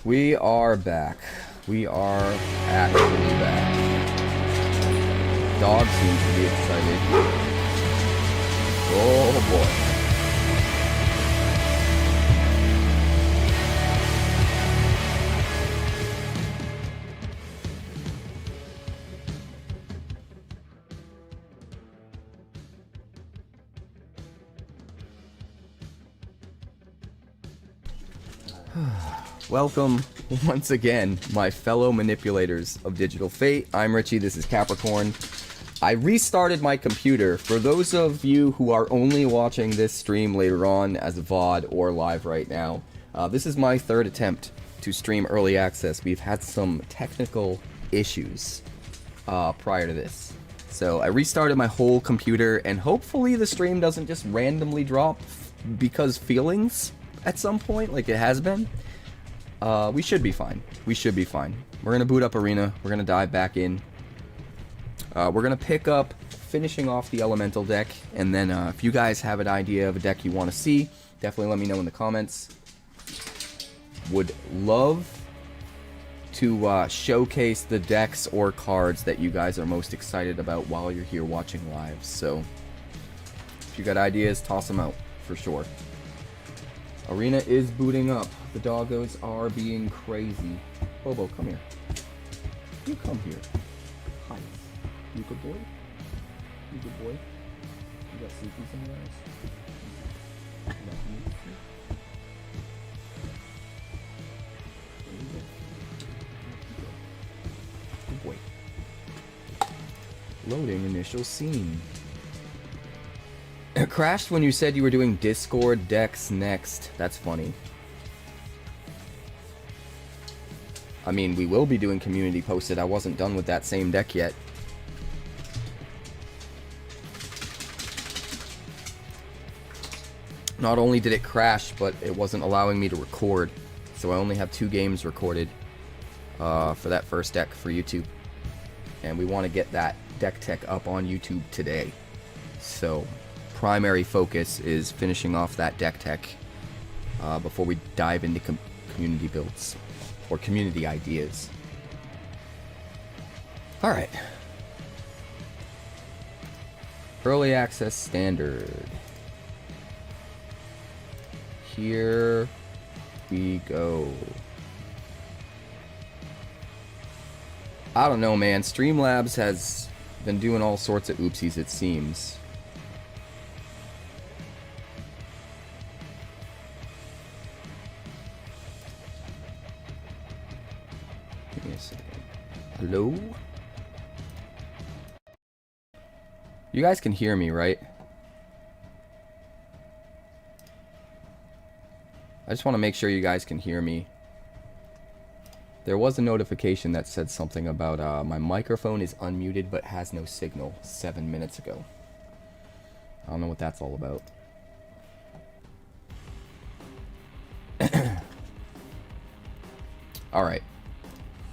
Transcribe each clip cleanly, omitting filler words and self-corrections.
We are back. We are actually back. Dog seems to be excited. Oh boy. Welcome once again, my fellow manipulators of Digital Fate. I'm Richie, this is Capricorn. I restarted my computer. For those of you who are only watching this stream later on as a VOD or live right now, this is my third attempt to stream early access. We've had some technical issues prior to this. So I restarted my whole computer, and hopefully the stream doesn't just randomly drop because feelings at some point, like it has been. We should be fine. We should be fine. We're going to boot up Arena. We're going to dive back in. We're going to pick up finishing off the Elemental deck. And then if you guys have an idea of a deck you want to see, definitely let me know in the comments. Would love to showcase the decks or cards that you guys are most excited about while you're here watching live. So if you got ideas, toss them out for sure. Arena is booting up. The doggos are being crazy. Bobo, come here. You come here. Hi. You good boy? You good boy? You got sleepy somewhere else? Good boy. Loading initial scene. It crashed when you said you were doing Discord decks next. That's funny. I mean, we will be doing community posted. I wasn't done with that same deck yet. Not only did it crash, but it wasn't allowing me to record. So I only have 2 games recorded for that first deck for YouTube. And we want to get that deck tech up on YouTube today. So primary focus is finishing off that deck tech before we dive into community builds or community ideas. All right. Early access standard. Here we go. I don't know, man. Streamlabs has been doing all sorts of oopsies, it seems. Give me a second. Hello? You guys can hear me, right? I just want to make sure you guys can hear me. There was a notification that said something about my microphone is unmuted but has no signal 7 minutes ago. I don't know what that's all about. Alright.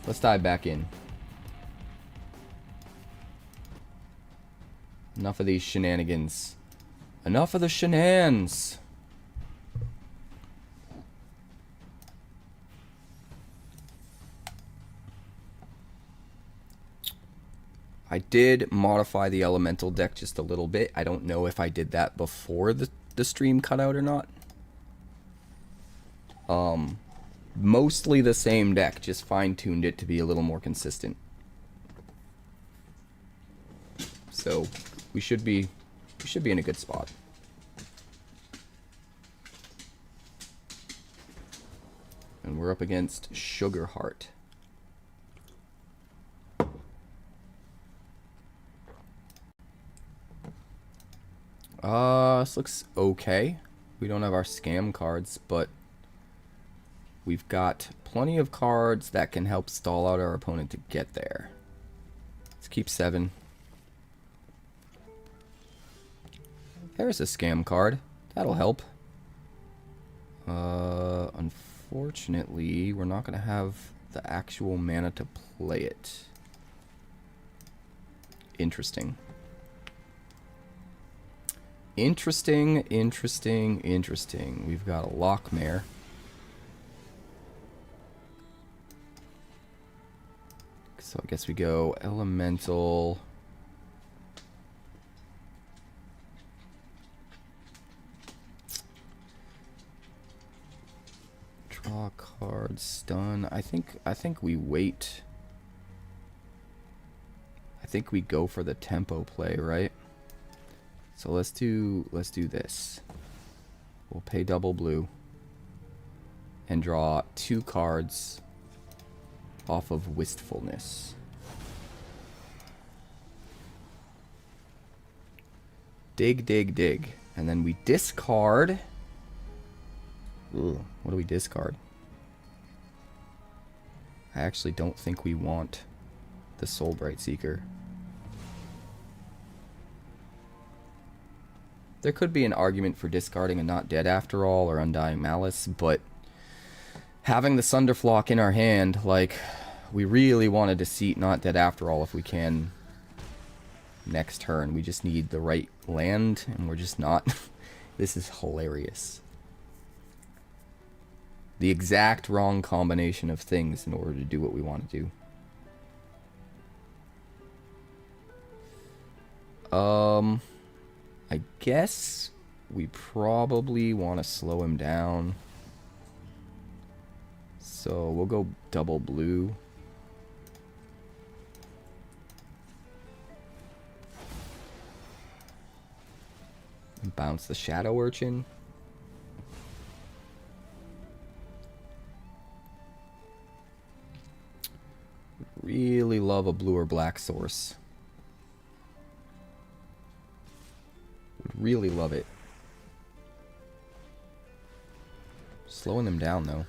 Let's dive back in. Enough of these shenanigans. Enough of the shenanigans. I did modify the Elemental deck just a little bit. I don't know if I did that before the stream cut out or not. Mostly the same deck, just fine-tuned it to be a little more consistent. So we should be in a good spot. And we're up against Sugarheart. This looks okay. We don't have our scam cards, but we've got plenty of cards that can help stall out our opponent to get there. Let's keep 7. There's a scam card. That'll help. Unfortunately, we're not going to have the actual mana to play it. Interesting. Interesting. We've got a Lockmare. So I guess we go elemental. Draw card, stun. I think we wait. I think we go for the tempo play, right? So let's do this. We'll pay double blue and draw 2 cards off of Wistfulness. Dig, dig, dig. And then we discard. Ooh, what do we discard? I actually don't think we want the Soulbright Seeker. There could be an argument for discarding a Not Dead After All or Undying Malice, but having the Sunderflock in our hand, like, we really want to deceit Not Dead After All if we can next turn. We just need the right land, and we're just not. This is hilarious. The exact wrong combination of things in order to do what we want to do. I guess we probably want to slow him down. So we'll go double blue. And bounce the Shadow Urchin. Really love a blue or black source. Would really love it. Slowing them down though.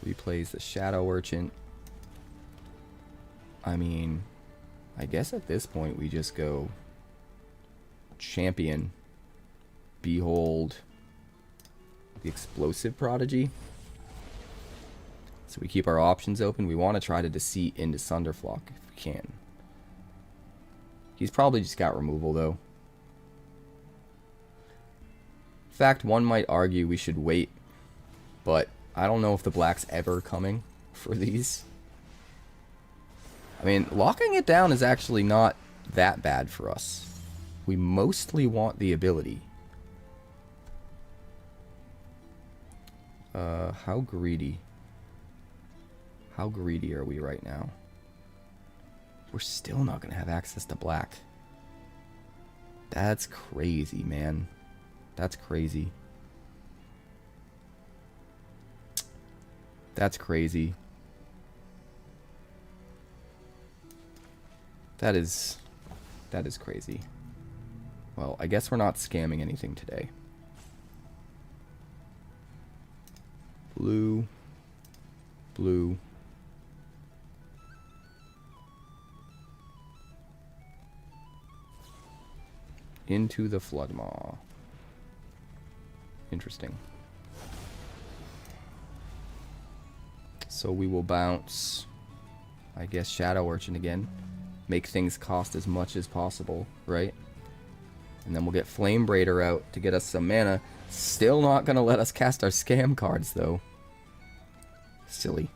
Replays the Shadow Urchin. I mean, I guess at this point we just go Champion. Behold the Explosive Prodigy. So we keep our options open. We want to try to deceit into Sunderflock if we can. He's probably just got removal though. In fact, one might argue we should wait, but I don't know if the black's ever coming for these. I mean, locking it down is actually not that bad for us. We mostly want the ability. How greedy? How greedy are we right now? We're still not going to have access to black. That's crazy, man. That's crazy. That's crazy. That is crazy. Well, I guess we're not scamming anything today. Blue. Blue. Into the Floodmaw. Interesting. So we will bounce, I guess, Shadow Urchin again. Make things cost as much as possible, right? And then we'll get Flame Braider out to get us some mana. Still not going to let us cast our scam cards, though. Silly.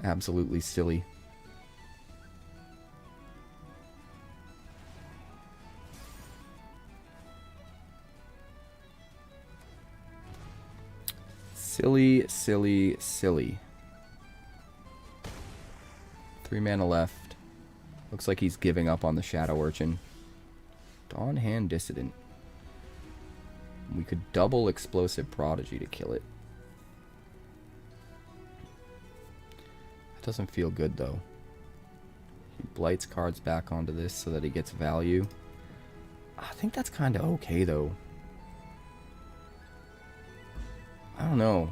Absolutely silly. Silly, silly, silly. 3 mana left. Looks like he's giving up on the Shadow Urchin. Dawn Hand Dissident. We could double Explosive Prodigy to kill it. That doesn't feel good though. He blights cards back onto this so that he gets value. I think that's kind of okay though. I don't know.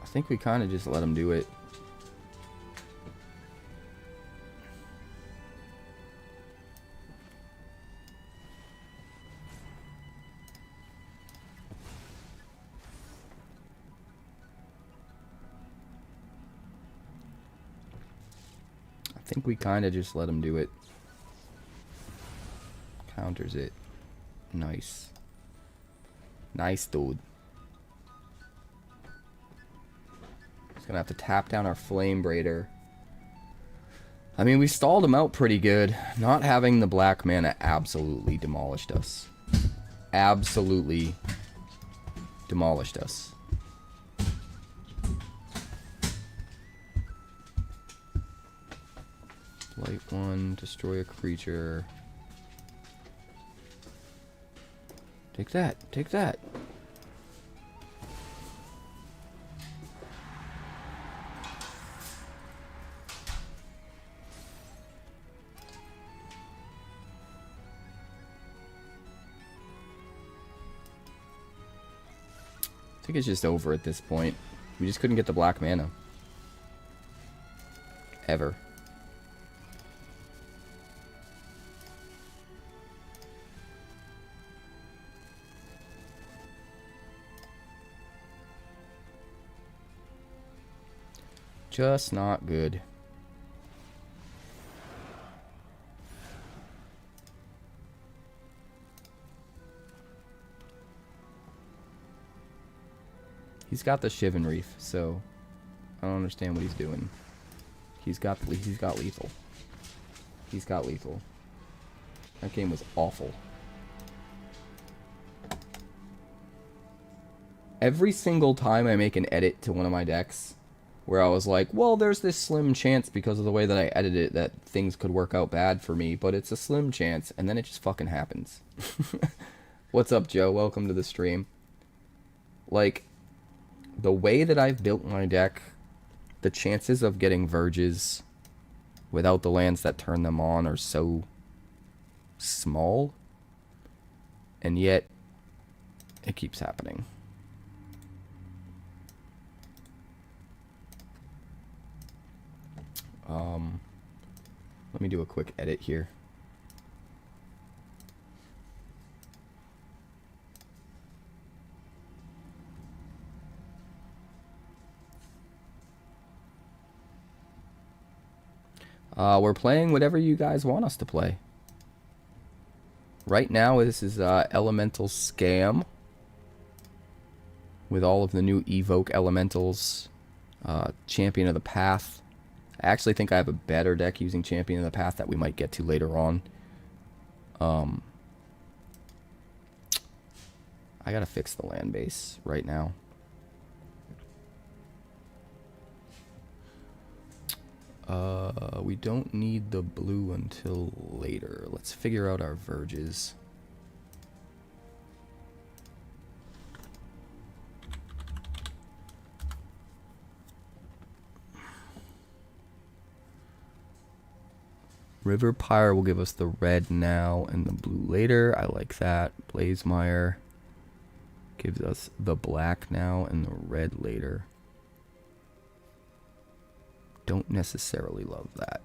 I think we kind of just let him do it. I think we kind of just let him do it. Counters it. Nice. Nice, dude. Gonna have to tap down our Flame Braider I mean, we stalled him out pretty good. Not having the black mana absolutely demolished us. Absolutely demolished us. Light one, destroy a creature. Take that, take that. I think it's just over at this point. We just couldn't get the black mana. Ever. Just not good. He's got the Shivan Reef, so I don't understand what he's doing. He's got lethal. He's got lethal. That game was awful. Every single time I make an edit to one of my decks where I was like, well, there's this slim chance because of the way that I edited it that things could work out bad for me, but it's a slim chance, and then it just fucking happens. What's up, Joe? Welcome to the stream. Like, the way that I've built my deck, the chances of getting Verges without the lands that turn them on are so small, and yet it keeps happening. Let me do a quick edit here. We're playing whatever you guys want us to play. Right now, this is Elemental Scam with all of the new Evoke Elementals, Champion of the Path. I actually think I have a better deck using Champion of the Path that we might get to later on. I gotta fix the land base right now. We don't need the blue until later. Let's figure out our Verges. River Pyre will give us the red now and the blue later. I like that. Blazemire gives us the black now and the red later. Don't necessarily love that.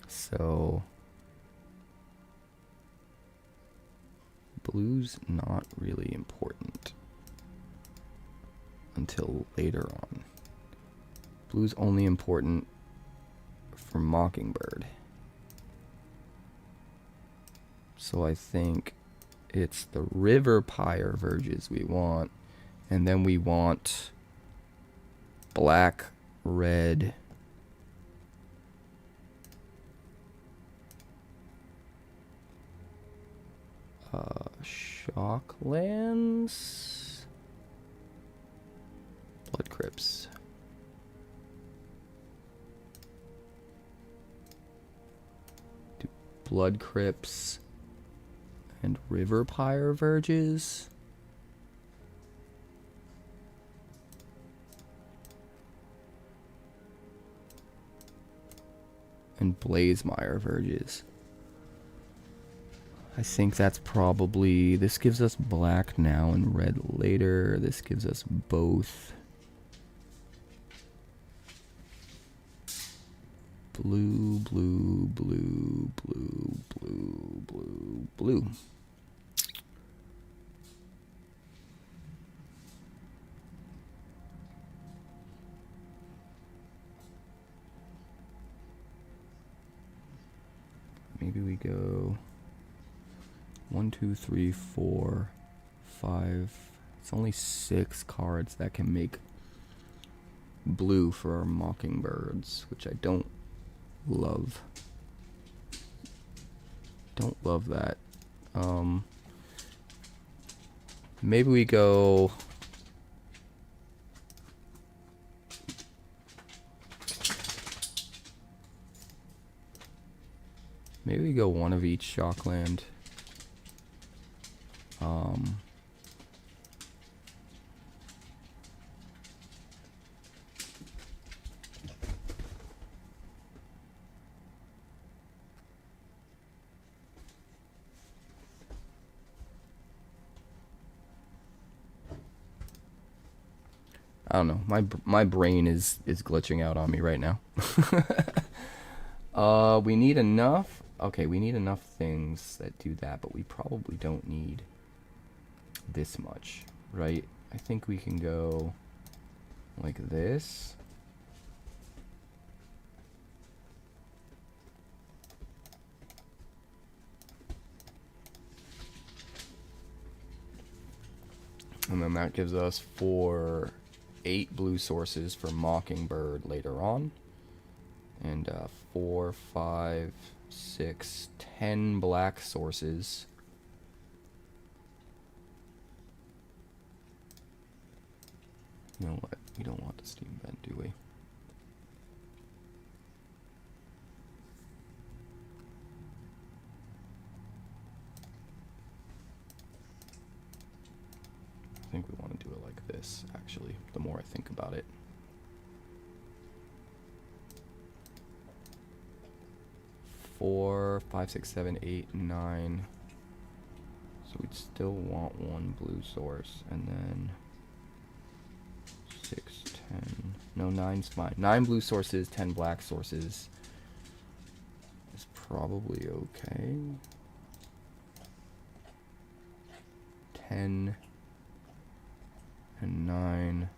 So blue's not really important until later on. Blue's only important for Mockingbird. So I think it's the River Pyre Verges we want, and then we want black, red, Shocklands, Blood Crypts. Do Blood Crypts and River Pyre Verges. And Blazemire Verges. I think that's probably... This gives us black now and red later. This gives us both. Blue, blue, blue, blue, blue, blue, blue. Maybe we go 1, 2, 3, 4, 5, It's only 6 cards that can make blue for our Mockingbirds, which I don't love. Don't love that. Maybe we go... Maybe we go one of each Shockland. I don't know. My brain is glitching out on me right now. We need enough. Okay, we need enough things that do that, but we probably don't need this much, right? I think we can go like this. And then that gives us 8 blue sources for Mockingbird later on. And 4, 5, 6, 10 black sources. You know what? We don't want the steam vent, do we? I think we want to do it like this, actually, the more I think about it. Four, 5, 6, 7, 8, 9. So we'd still want 1 blue source, and then 6, 10. No, 9's fine. 9 blue sources, 10 black sources is probably okay. 10 and 9.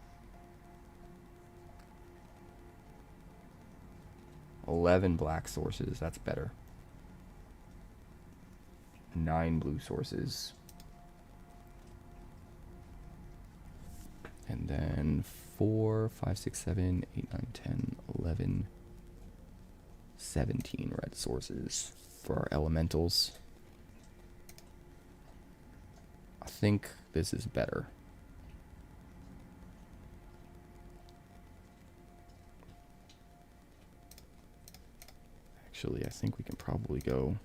11 black sources, that's better. 9 blue sources. And then 4, 5, 6, 7, 8, 9, 10, 11, 17 red sources for our elementals. I think this is better. Actually, I think we can probably go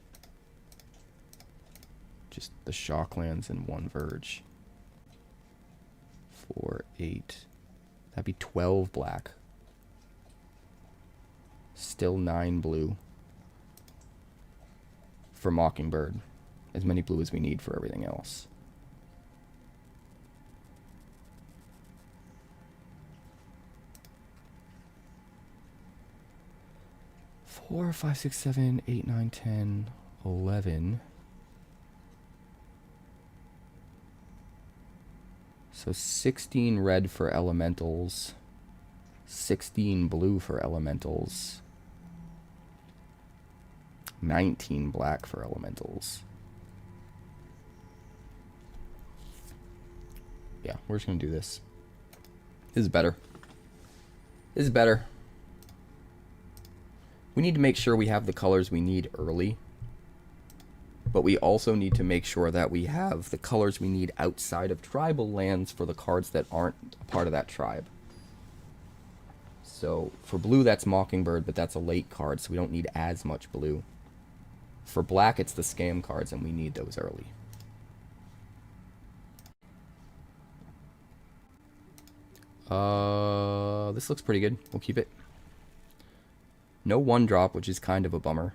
just the Shocklands and 1 Verge. 4, 8. That'd be 12 black. Still 9 blue for Mockingbird. As many blue as we need for everything else. Four, 5, 6, 7, 8, 9, 10, 11. So 16 red for elementals, 16 blue for elementals, 19 black for elementals. Yeah, we're just gonna do this. This is better. This is better. We need to make sure we have the colors we need early. But we also need to make sure that we have the colors we need outside of tribal lands for the cards that aren't a part of that tribe. So for blue, that's Mockingbird, but that's a late card, so we don't need as much blue. For black, it's the scam cards, and we need those early. This looks pretty good. We'll keep it. No 1-drop, which is kind of a bummer.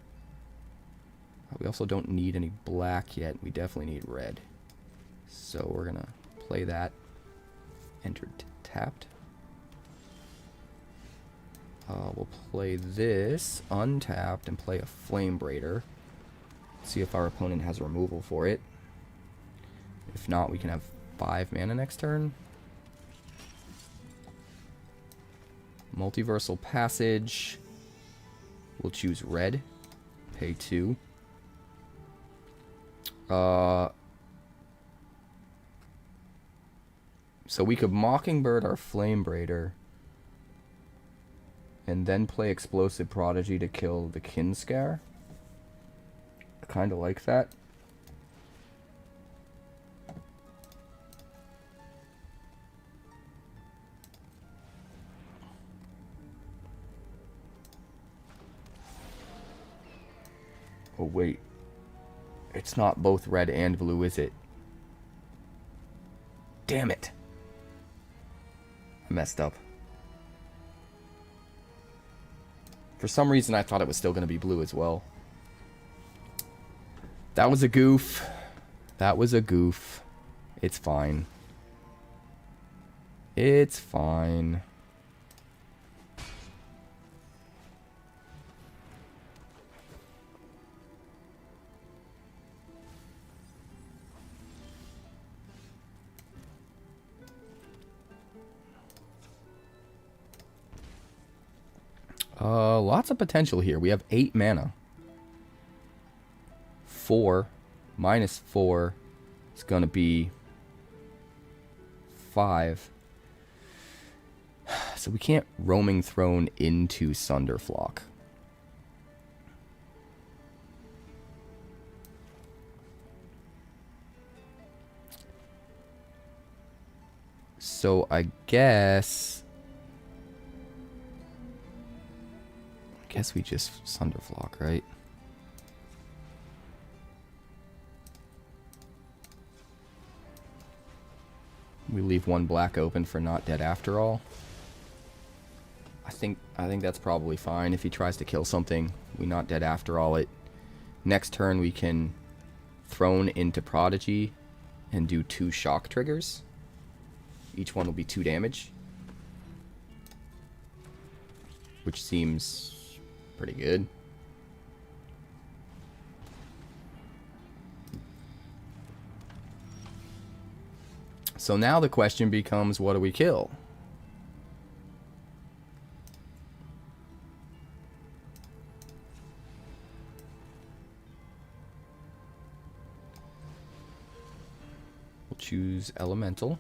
We also don't need any black yet. We definitely need red. So we're going to play that. Entered tapped. We'll play this untapped and play a Flame Braider. See if our opponent has removal for it. If not, we can have 5 mana next turn. Multiversal Passage. We'll choose red. Pay 2. So we could Mockingbird our Flame Braider. And then play Explosive Prodigy to kill the Kinscare. I kind of like that. Oh wait, it's not both red and blue, is it? Damn it. I messed up. For some reason I thought it was still going to be blue as well. That was a goof. That was a goof. It's fine. It's fine. Lots of potential here. We have 8 mana. 4 minus 4 is going to be 5. So we can't Roaming Throne into Sunderflock. So I guess we just Sunderflock, right? We leave 1 black open for Not Dead After All. I think that's probably fine. If he tries to kill something, we Not Dead After All it. Next turn we can Throne into Prodigy and do 2 shock triggers. Each one will be 2 damage. Which seems pretty good. So now the question becomes, what do we kill? We'll choose Elemental.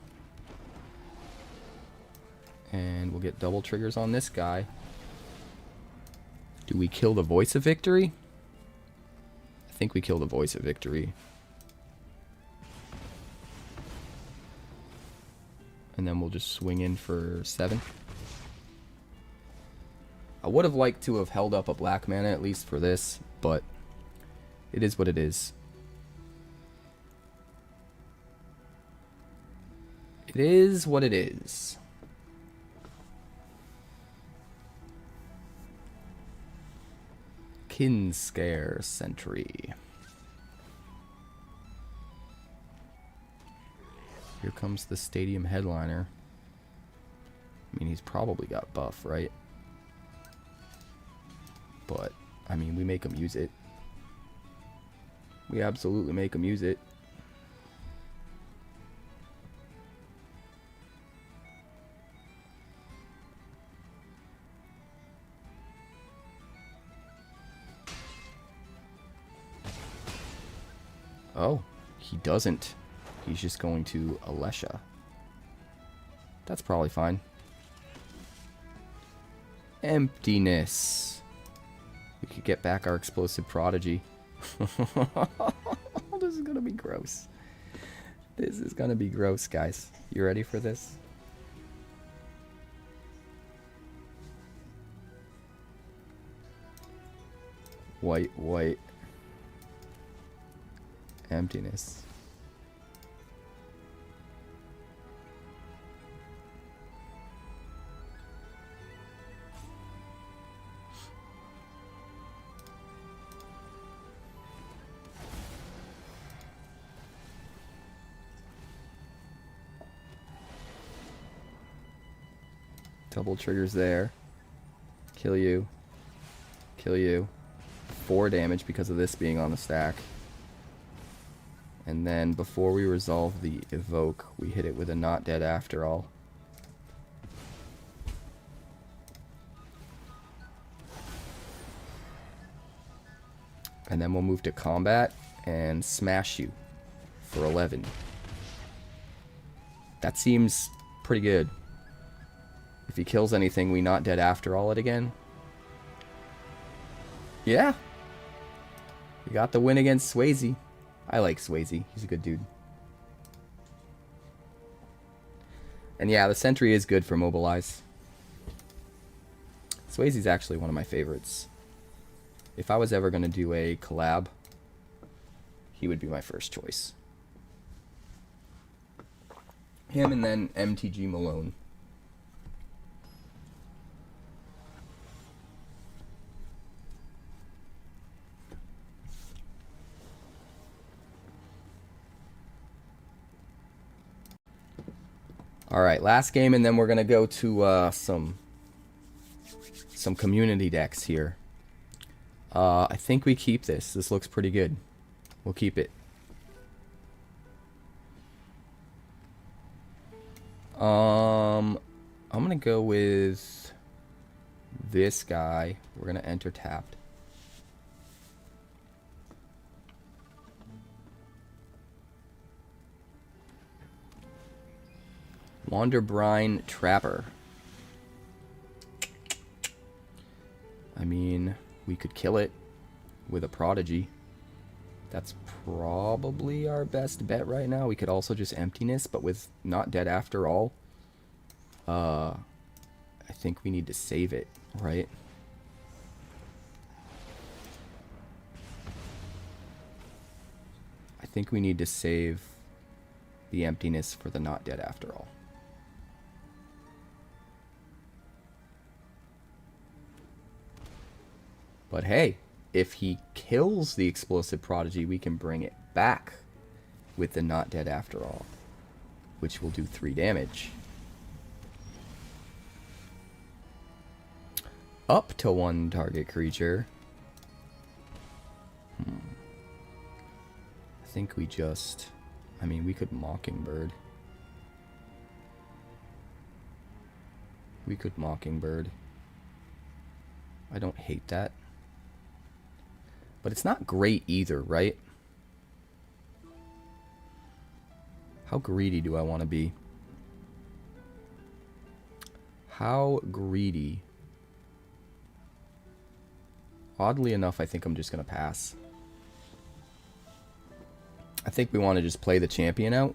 And we'll get double triggers on this guy. Do we kill the Voice of Victory? I think we kill the Voice of Victory. And then we'll just swing in for 7. I would have liked to have held up a black mana at least for this, but it is what it is. It is what it is. Kinscare Sentry. Here comes the stadium headliner. I mean, he's probably got buff, right? But, I mean, we make him use it. We absolutely make him use it. Oh, he doesn't. He's just going to Alesha. That's probably fine. Emptiness. We could get back our Explosive Prodigy. This is gonna be gross. This is gonna be gross, guys. You ready for this? White, white. Emptiness. Double triggers there. Kill you. Kill you. 4 damage because of this being on the stack. And then before we resolve the evoke, we hit it with a Not Dead After All. And then we'll move to combat and smash you for 11. That seems pretty good. If he kills anything, we not dead after all it again. Yeah. We got the win against Swayze. I like Swayze. He's a good dude. And yeah, the sentry is good for mobilize. Swayze's actually one of my favorites. If I was ever going to do a collab, he would be my first choice. Him and then MTG Malone. Alright, last game, and then we're going to go to some community decks here. I think we keep this. This looks pretty good. We'll keep it. I'm going to go with this guy. We're going to enter tapped. Wanderbrine Trapper. I mean, we could kill it with a Prodigy. That's probably our best bet right now. We could also just Emptiness, but with not dead after all. I think we need to save it, right? I think we need to save the Emptiness for the not dead after all. But hey, if he kills the Explosive Prodigy, we can bring it back with the not dead after all, which will do 3 damage. Up to 1 target creature. I think we just... I mean, we could Mockingbird. We could Mockingbird. I don't hate that. But it's not great either, right? How greedy do I want to be? How greedy? Oddly enough, I think I'm just going to pass. I think we want to just play the champion out.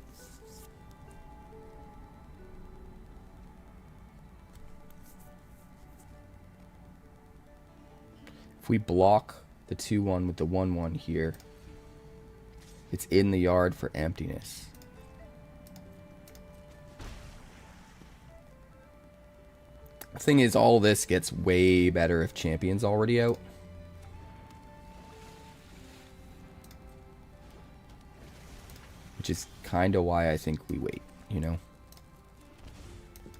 If we block the 2-1 with the 1-1 here, it's in the yard for Emptiness. The thing is, all this gets way better if champion's already out. Which is kind of why I think we wait, you know.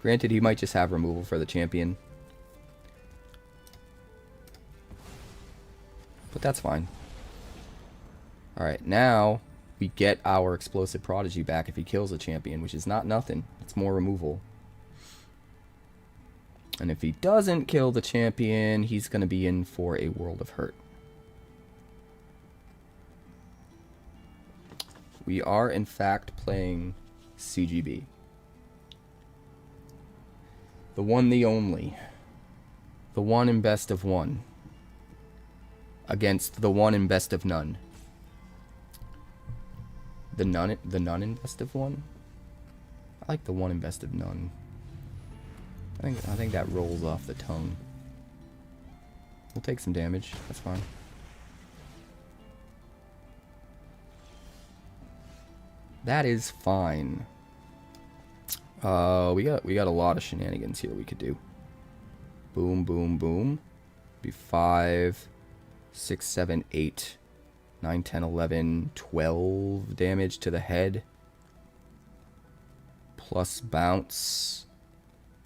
Granted, he might just have removal for the champion. But that's fine. Alright, now we get our Explosive Prodigy back if he kills a champion, which is not nothing. It's more removal. And if he doesn't kill the champion, he's going to be in for a world of hurt. We are, in fact, playing CGB. The one, the only. The one in best of one. Against the one in best of none. The none in best of one? I like the one in best of none. I think that rolls off the tongue. We'll take some damage. That's fine. That is fine. We got a lot of shenanigans here we could do. Boom, boom, boom. Be 5, 6, 7, 8, 9, 10, 11, 12 damage to the head. Plus bounce.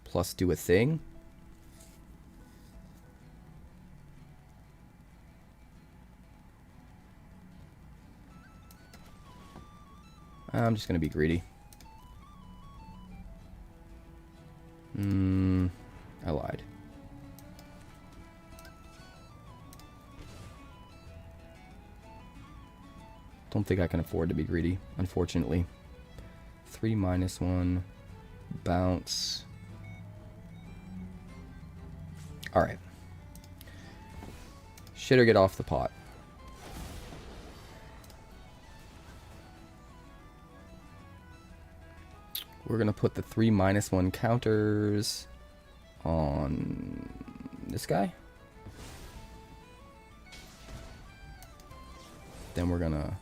Plus do a thing. I'm just going to be greedy. I lied. Don't think I can afford to be greedy, unfortunately. 3 -1. Bounce. Alright. Shit or get off the pot. We're going to put the 3 -1 counters on this guy. Then we're going to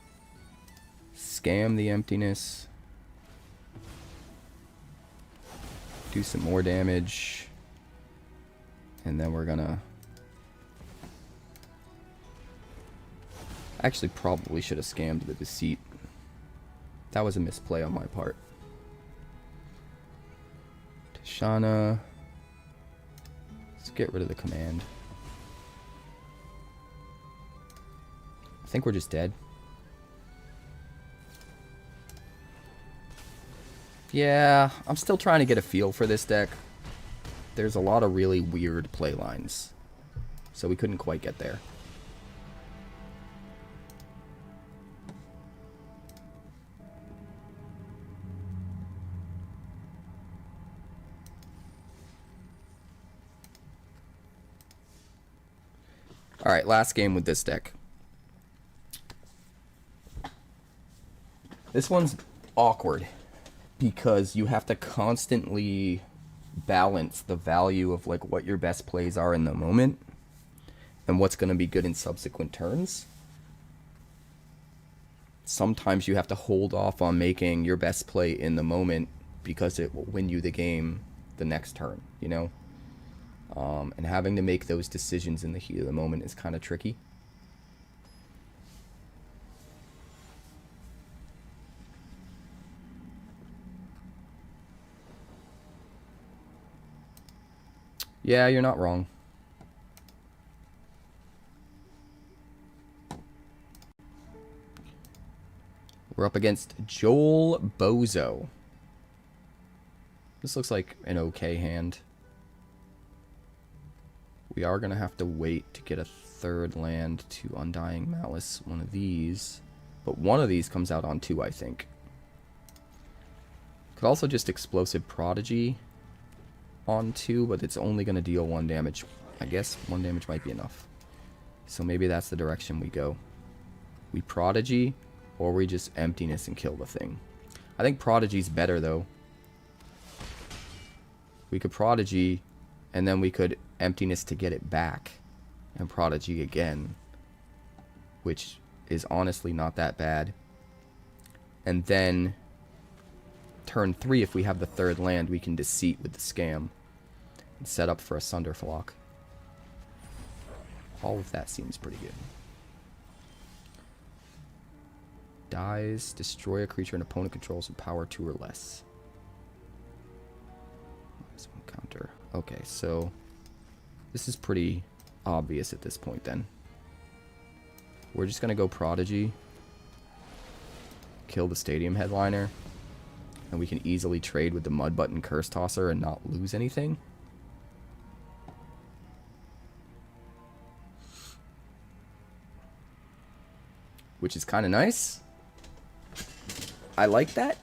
scam the emptiness. Do some more damage. And then we're going to... Actually, probably should have scammed the deceit. That was a misplay on my part. Tishana. Let's get rid of the command. I think we're just dead. Yeah, I'm still trying to get a feel for this deck. There's a lot of really weird play lines, so we couldn't quite get there. Alright, last game with this deck. This one's awkward because you have to constantly balance the value of like what your best plays are in the moment and what's going to be good in subsequent turns. Sometimes you have to hold off on making your best play in the moment because it will win you the game the next turn, you know? And having to make those decisions in the heat of the moment is kind of tricky. Yeah, you're not wrong. We're up against Joel Bozo. This looks like an okay hand. We are going to have to wait to get a third land to Undying Malice one of these. But one of these comes out on 2, I think. Could also just Explosive Prodigy on 2, but it's only going to deal 1 damage. I guess 1 damage might be enough. So maybe that's the direction we go. We Prodigy, or we just Emptiness and kill the thing. I think Prodigy's better, though. We could Prodigy, and then we could Emptiness to get it back, and Prodigy again, which is honestly not that bad. And then turn 3, if we have the third land, we can Deceit with the Scam and set up for a Sunderflock. All of that seems pretty good. Dies, destroy a creature an opponent controls with power 2 or less. There's one counter. Okay, so this is pretty obvious at this point then. We're just going to go Prodigy, kill the Stadium Headliner, and we can easily trade with the Mud Button Curse Tosser and not lose anything. Which is kind of nice. I like that.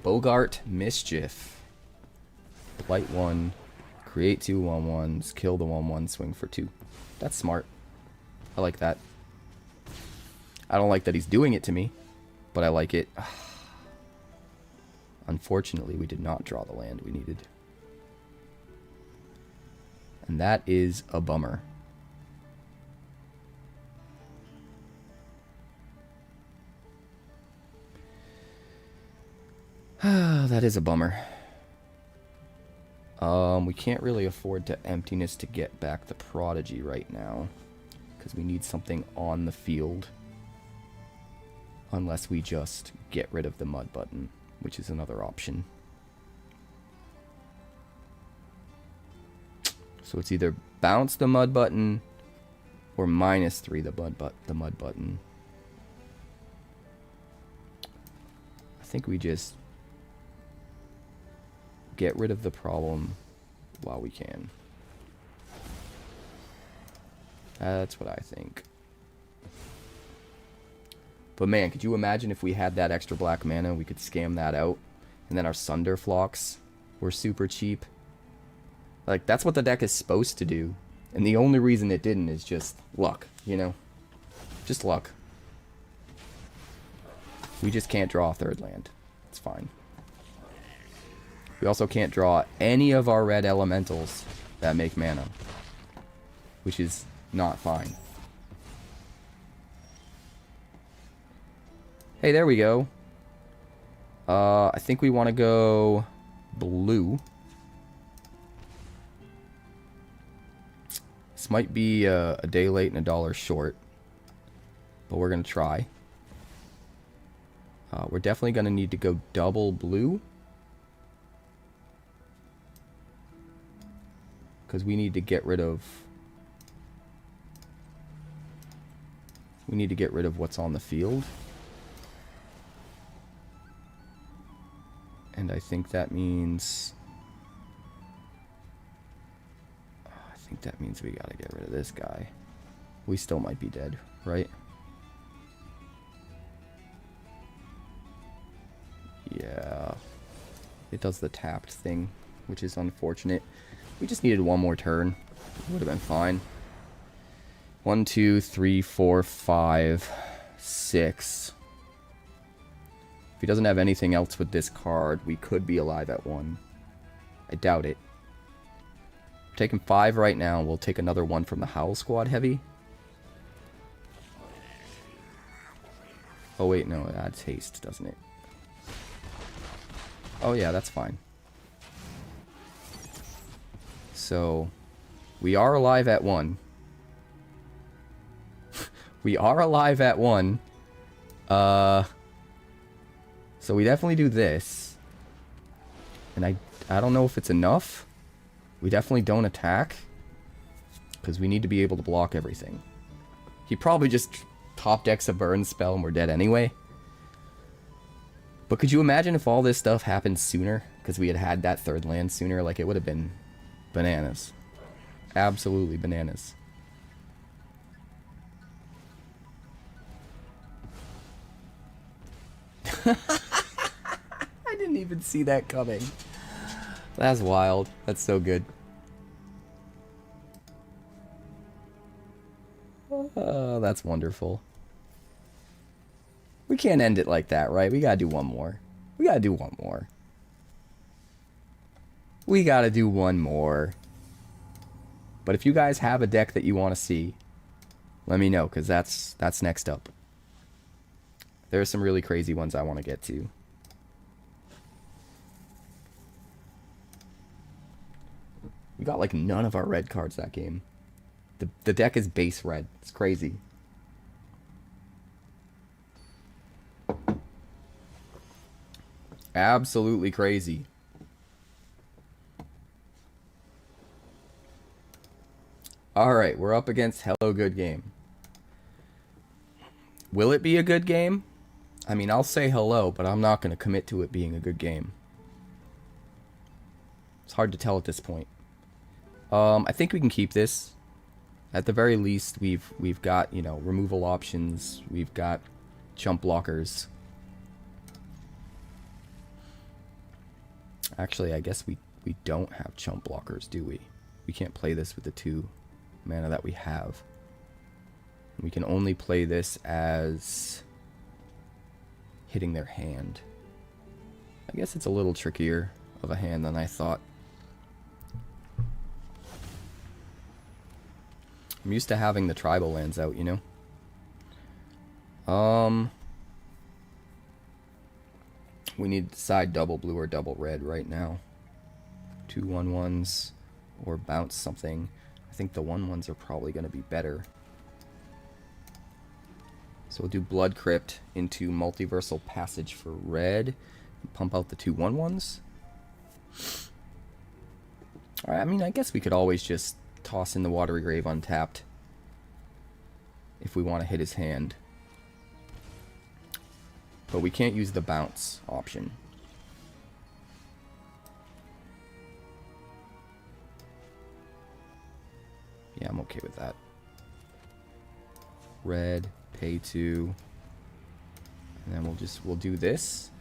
Bogart Mischief. Blight 1, create 2 1/1s, kill the 1/1, swing for 2. That's smart. I like that. I don't like that he's doing it to me, but I like it. Unfortunately, we did not draw the land we needed. And that is a bummer. That is a bummer. We can't really afford to Emptiness to get back the Prodigy right now, because we need something on the field. Unless we just get rid of the Mud Button, which is another option. So it's either bounce the Mud Button or -3 the Mud Button. I think we just get rid of the problem while we can. That's what I think. But man, could you imagine if we had that extra black mana, we could scam that out. And then our Sunder Flocks were super cheap. Like, that's what the deck is supposed to do. And the only reason it didn't is just luck, you know? Just luck. We just can't draw a third land. It's fine. We also can't draw any of our red elementals that make mana. Which is not fine. Hey, there we go. I think we want to go blue. This might be a day late and a dollar short. But we're going to try. We're definitely going to need to go double blue. Because we need to get rid of... We need to get rid of what's on the field. And I think that means... I think that means we gotta get rid of this guy. We still might be dead, right? Yeah. It does the tapped thing, which is unfortunate. We just needed one more turn. It would have been fine. 1, 2, 3, 4, 5, 6. If he doesn't have anything else with this card, we could be alive at 1. I doubt it. We're taking 5 right now. We'll take another 1 from the Howl Squad Heavy. Oh wait, no, it adds haste, doesn't it? Oh yeah, that's fine. So, we are alive at 1. We are alive at 1. So we definitely do this. And I don't know if it's enough. We definitely don't attack. Because we need to be able to block everything. He probably just top decks a burn spell and we're dead anyway. But could you imagine if all this stuff happened sooner? Because we had had that third land sooner. Like, it would have been bananas. Absolutely bananas. I didn't even see that coming. That's wild. That's so good. Oh, that's wonderful. We can't end it like that, right? We gotta do one more. We gotta do one more. We gotta do one more. But if you guys have a deck that you want to see, let me know, because that's next up. There are some really crazy ones I want to get to. We got like none of our red cards that game. The deck is base red. It's crazy. Absolutely crazy. Alright, we're up against Hello Good Game. Will it be a good game? I mean, I'll say hello, but I'm not going to commit to it being a good game. It's hard to tell at this point. I think we can keep this. At the very least, we've got, you know, removal options. We've got chump blockers. Actually, I guess we don't have chump blockers, do we? We can't play this with the 2 mana that we have. We can only play this as hitting their hand. I guess it's a little trickier of a hand than I thought. I'm used to having the tribal lands out, you know? We need to decide double blue or double red right now. 2 1/1s or bounce something. I think the 1/1s are probably going to be better. So we'll do Blood Crypt into Multiversal Passage for red. And pump out the 2 1/1s. Alright, I mean, I guess we could always just toss in the Watery Grave untapped if we want to hit his hand. But we can't use the bounce option. Yeah, I'm okay with that. Red, pay 2. And then we'll do this.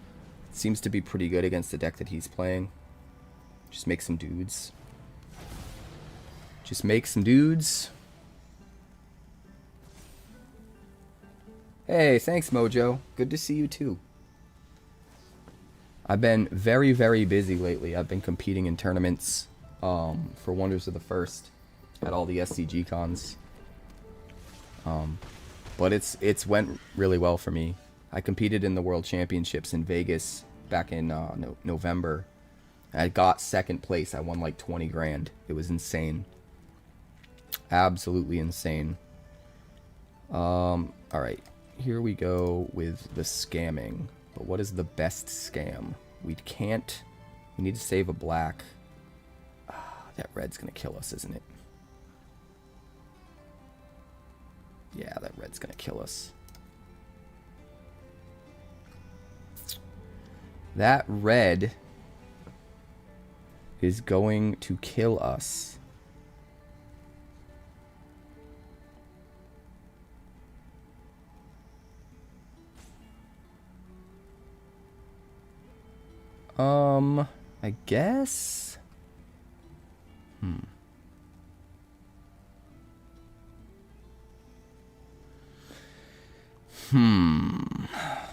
Seems to be pretty good against the deck that he's playing. Just make some dudes. Just make some dudes. Hey, thanks, Mojo. Good to see you, too. I've been very, very busy lately. I've been competing in tournaments for Wonders of the First at all the SCG cons. But it's went really well for me. I competed in the World Championships in Vegas back in November. I got second place. I won like 20 grand. It was insane. Absolutely insane. Alright. Here we go with the scamming. But what is the best scam? We need to save a black. That red's gonna kill us, isn't it? Yeah, that red's gonna kill us. That red is going to kill us. I guess.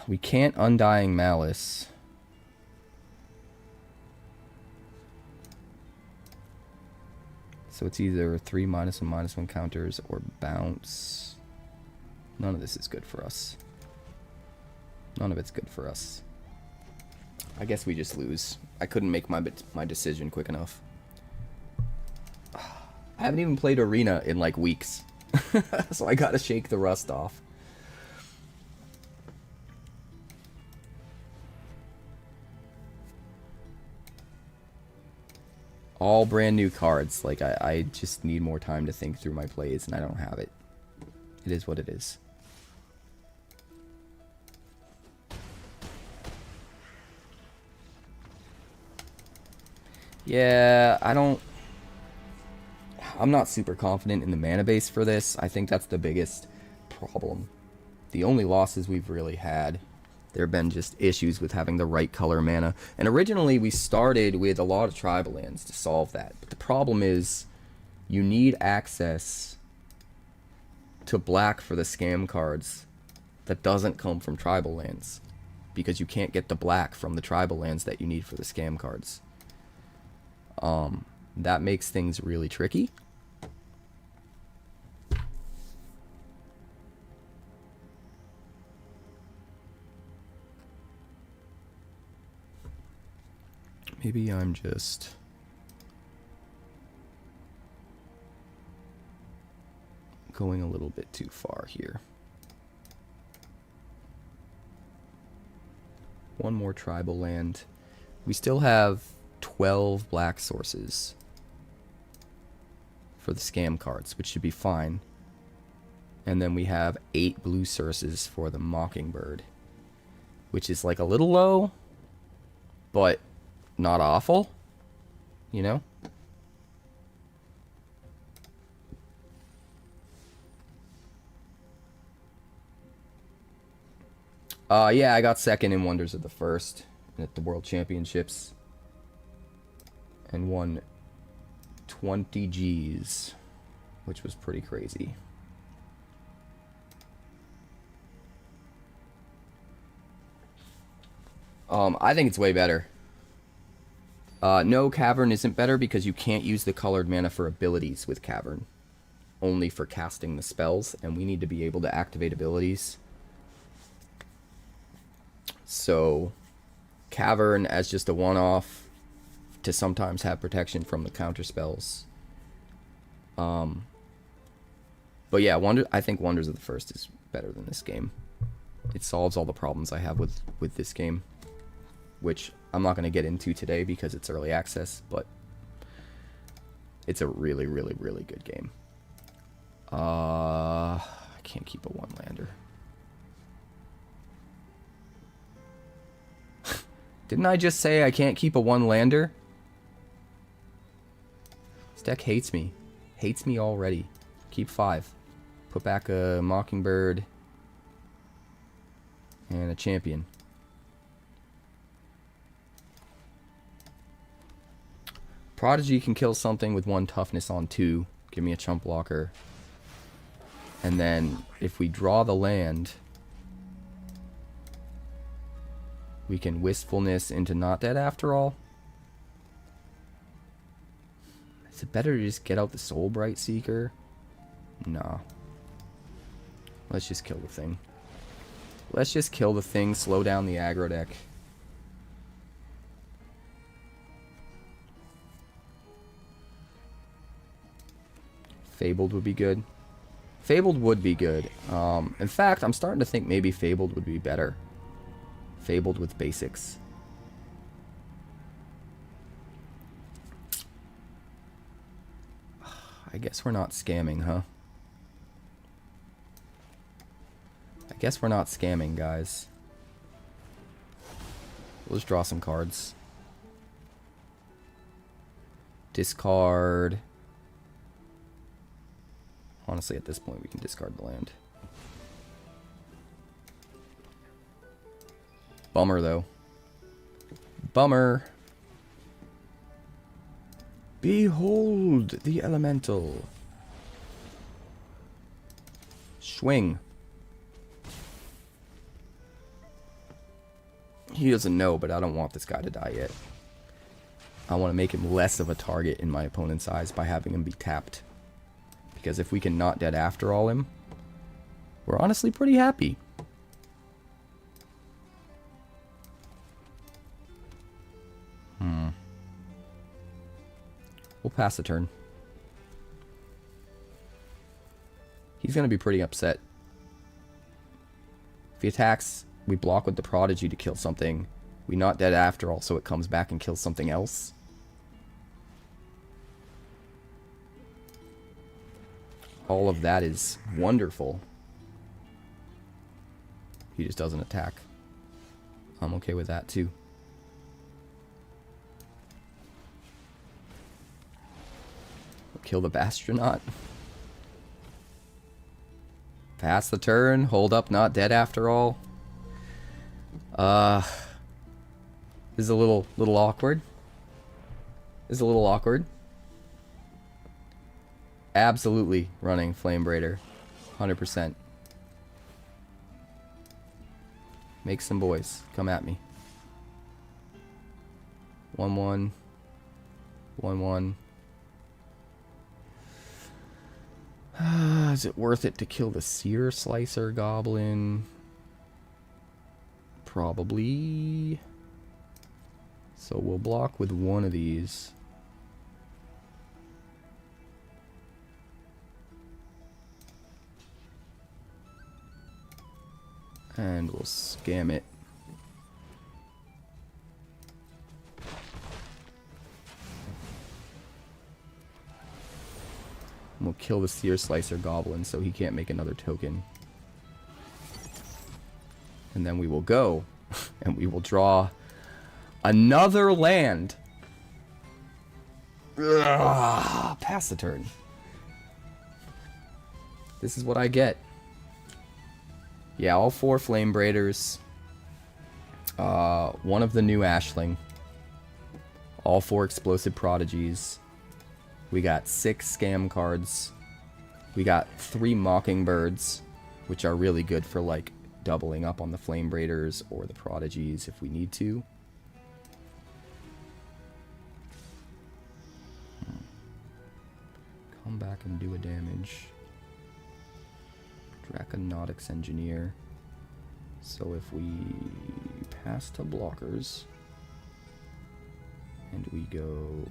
We can't Undying Malice. So it's either 3 -1/-1 counters or bounce. None of this is good for us. None of it's good for us. I guess we just lose. I couldn't make my decision quick enough. I haven't even played Arena in like weeks. So I gotta shake the rust off. All brand new cards. Like, I just need more time to think through my plays, and I don't have it. It is what it is. Yeah, I'm not super confident in the mana base for this. I think that's the biggest problem. The only losses we've really had, there have been just issues with having the right color mana. And originally we started with a lot of tribal lands to solve that. But the problem is you need access to black for the scam cards that doesn't come from tribal lands. Because you can't get the black from the tribal lands that you need for the scam cards. That makes things really tricky. Maybe I'm just going a little bit too far here. One more tribal land. We still have 12 black sources for the scam cards, which should be fine. And then we have 8 blue sources for the Mockingbird, which is like a little low, but not awful, you know? Yeah, I got second in Wonders of the First at the World Championships. And won 20 G's, which was pretty crazy. I think it's way better. No, Cavern isn't better because you can't use the colored mana for abilities with Cavern. Only for casting the spells, and we need to be able to activate abilities. So, Cavern as just a one-off to sometimes have protection from the counter spells. But yeah, I think Wonders of the First is better than this game. It solves all the problems I have with this game, which I'm not going to get into today because it's early access, but it's a really, really, really good game. I can't keep a one-lander. Didn't I just say I can't keep a one-lander? This deck hates me. Hates me already. Keep 5. Put back a Mockingbird. And a champion. Prodigy can kill something with 1 toughness on 2. Give me a chump blocker. And then if we draw the land, we can Wistfulness into Not Dead After All. Is it better to just get out the Soulbright Seeker? Nah. Let's just kill the thing. Let's just kill the thing, slow down the aggro deck. Fabled would be good. Fabled would be good. In fact, I'm starting to think maybe Fabled would be better. Fabled with basics. I guess we're not scamming, huh? I guess we're not scamming, guys. Let's draw some cards. Discard. Honestly, at this point, we can discard the land. Bummer, though. Bummer. Behold the elemental. Swing. He doesn't know, but I don't want this guy to die yet. I want to make him less of a target in my opponent's eyes by having him be tapped. Because if we can Not Dead After All him, we're honestly pretty happy. We'll pass the turn. He's going to be pretty upset. If he attacks, we block with the Prodigy to kill something. We Not Dead After All, so it comes back and kills something else. All of that is wonderful. He just doesn't attack. I'm okay with that too. Kill the Bastronaut. Pass the turn. Hold up, Not Dead After All. This is a little awkward. This is a little awkward. Absolutely running Flame Braider. 100%. Make some boys. Come at me. 1-1. 1-1. Is it worth it to kill the Seer Slicer Goblin? Probably. So we'll block with one of these. And we'll scam it. We'll kill the Seer Slicer Goblin so he can't make another token. And then we will go and we will draw another land. Ugh, pass the turn. This is what I get. Yeah, all 4 Flame Braiders. One of the new Ashling. All 4 Explosive Prodigies. We got 6 Scam cards. We got 3 Mockingbirds, which are really good for like doubling up on the Flame Braiders or the Prodigies if we need to. Come back and do a damage. Draconautics Engineer. So if we pass to blockers and we go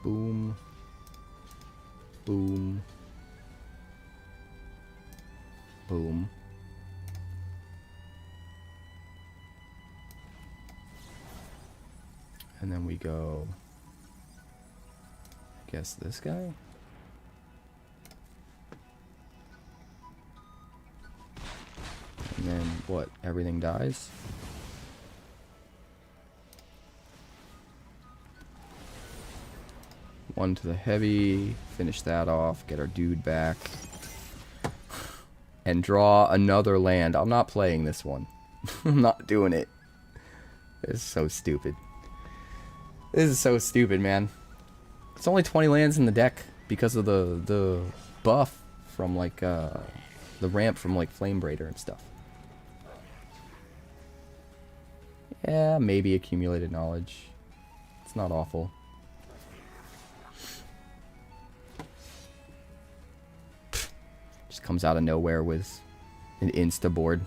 boom, boom, boom. And then we go, I guess this guy? And then what? Everything dies? One to the heavy, finish that off, get our dude back. and draw another land. I'm not playing this one. I'm not doing it. This is so stupid. This is so stupid, man. It's only 20 lands in the deck because of the buff from like the ramp from like Flame Braider and stuff. Yeah, maybe accumulated knowledge. It's not awful. Just comes out of nowhere with an insta board.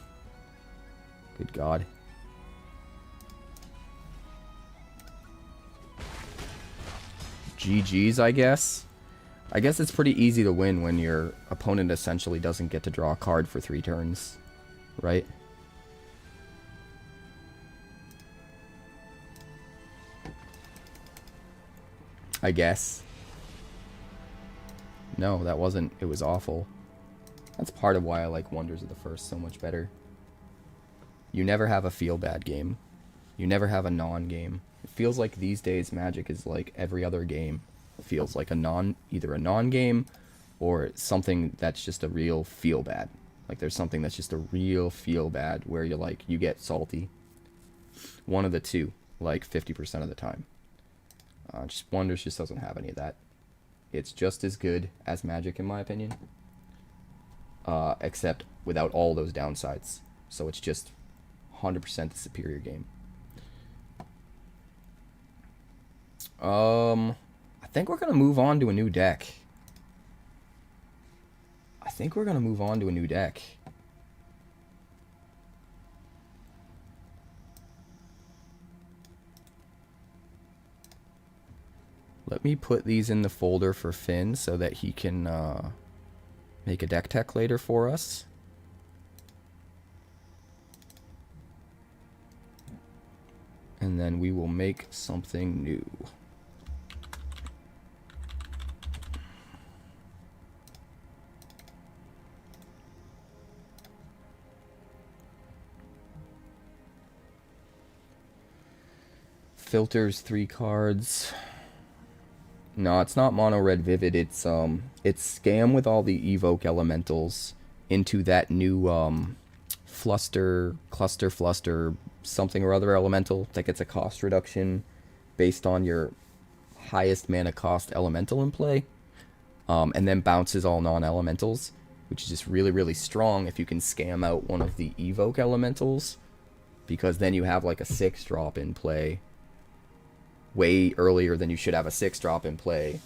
Good God. GG's, I guess. I guess it's pretty easy to win when your opponent essentially doesn't get to draw a card for 3 turns, right? I guess. No, that wasn't. It was awful. That's part of why I like Wonders of the First so much better. You never have a feel bad game. You never have a non-game. It feels like these days Magic is like every other game. It feels like either a non-game or something that's just a real feel bad. Like there's something that's just a real feel bad where you're like, you get salty. One of the two, like 50% of the time. Just Wonders just doesn't have any of that. It's just as good as Magic in my opinion. Except without all those downsides. So it's just 100% the superior game. I think we're going to move on to a new deck. Let me put these in the folder for Finn so that he can make a deck tech later for us. And then we will make something new. Filters 3 cards. No, it's not mono red vivid. It's scam with all the evoke elementals into that new cluster something or other elemental that gets a cost reduction based on your highest mana cost elemental in play, and then bounces all non-elementals, which is just really, really strong if you can scam out one of the evoke elementals, because then you have like a 6-drop in play way earlier than you should have a 6-drop in play,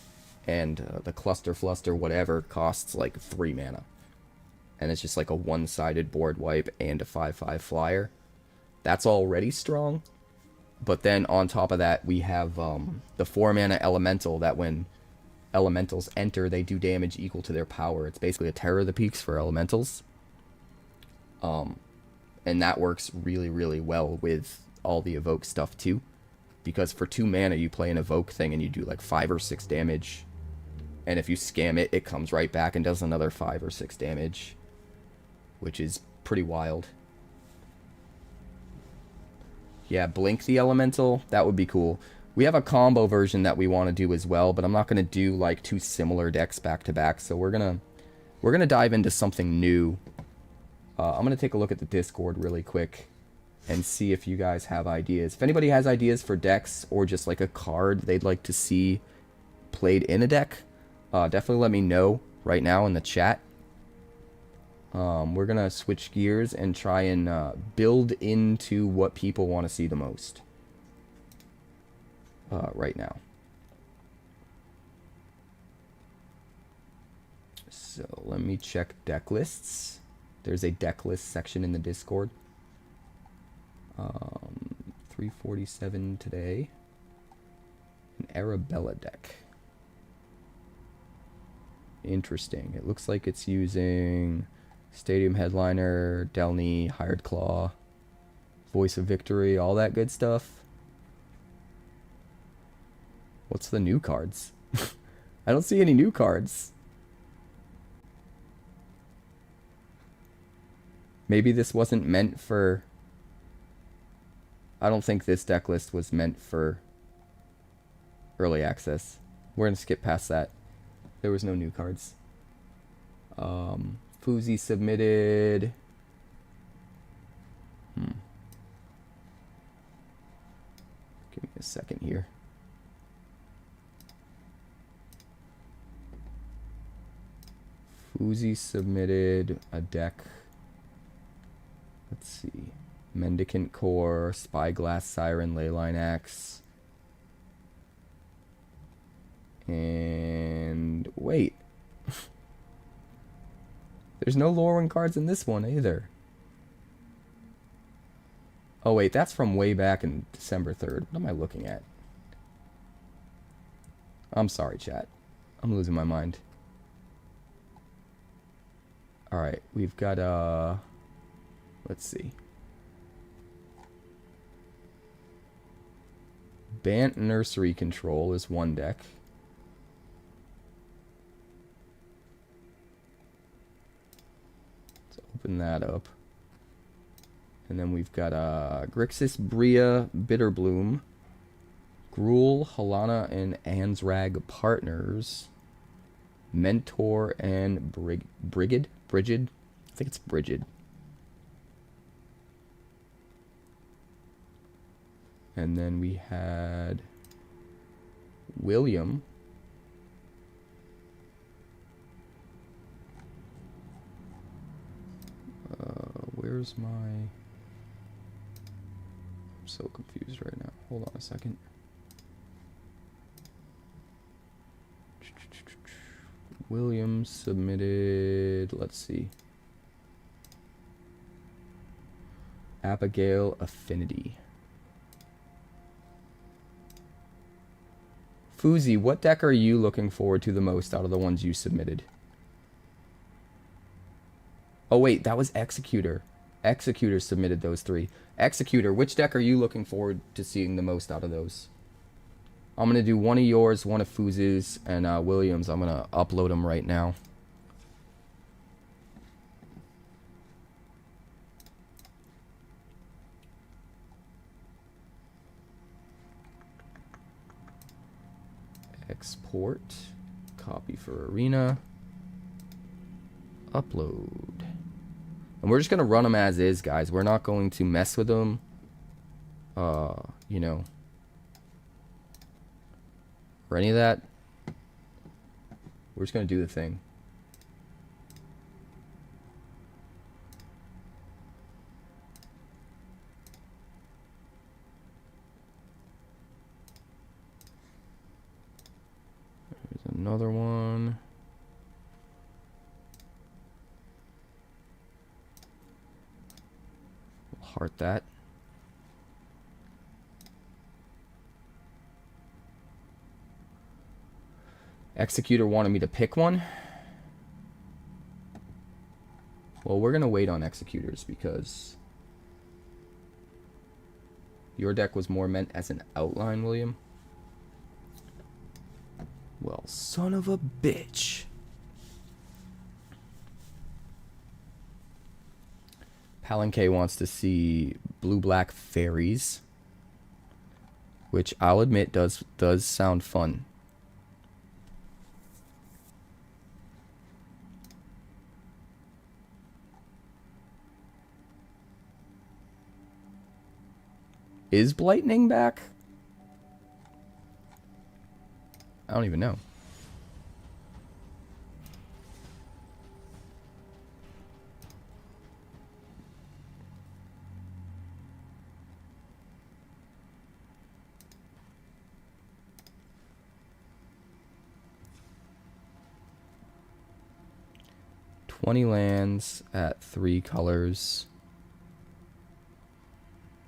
and the cluster fluster whatever costs like 3 mana, and it's just like a one-sided board wipe and a 5/5 flyer. That's already strong, but then on top of that we have the 4-mana elemental that when elementals enter they do damage equal to their power. It's basically a Terror of the Peaks for elementals, and that works really, really well with all the evoke stuff too. Because for 2 mana, you play an evoke thing and you do like 5 or 6 damage. And if you scam it, it comes right back and does another 5 or 6 damage. Which is pretty wild. Yeah, Blink the Elemental. That would be cool. We have a combo version that we want to do as well. But I'm not going to do like 2 similar decks back to back. So we're gonna dive into something new. I'm going to take a look at the Discord really quick and see if you guys have ideas. If anybody has ideas for decks or just like a card they'd like to see played in a deck, definitely let me know right now in the chat. We're gonna switch gears and try and build into what people want to see the most right now. So let me check deck lists. There's a deck list section in the Discord. 347 today. An Arabella deck. Interesting. It looks like it's using Stadium Headliner, Delny, Hired Claw, Voice of Victory, all that good stuff. What's the new cards? I don't see any new cards. Maybe this wasn't meant for... I don't think this deck list was meant for early access. We're going to skip past that. There was no new cards. Fuzi submitted. Give me a second here. Fuzi submitted a deck. Let's see. Mendicant Core, Spyglass Siren, Leyline Axe. And wait. There's no LORWYN cards in this one either. Oh wait, that's from way back in December 3rd. What am I looking at? I'm sorry, chat. I'm losing my mind. Alright, we've got, let's see. Bant Nursery Control is one deck. Let's open that up. And then we've got Grixis, Bria, Bitterbloom, Gruul, Halana, and Ansrag Partners, Mentor, and Brigid? I think it's Brigid. And then we had William. Where's my... I'm so confused right now. Hold on a second. William submitted, let's see. Abigail Affinity. Fuzi, what deck are you looking forward to the most out of the ones you submitted? Oh wait, that was Executor. Executor submitted those three. Executor, which deck are you looking forward to seeing the most out of those? I'm going to do one of yours, one of Fuzi's, and Williams. I'm going to upload them right now. Export. Copy for Arena. Upload. And we're just going to run them as is, guys. We're not going to mess with them. You know. Or any of that. We're just going to do the thing. There's another one. We'll heart that. Executor wanted me to pick one. Well, we're going to wait on Executors because your deck was more meant as an outline, William. Well, son of a bitch. Palanque wants to see blue-black fairies, which I'll admit does sound fun. Is Blightning back? I don't even know. $20 lands at 3 colors.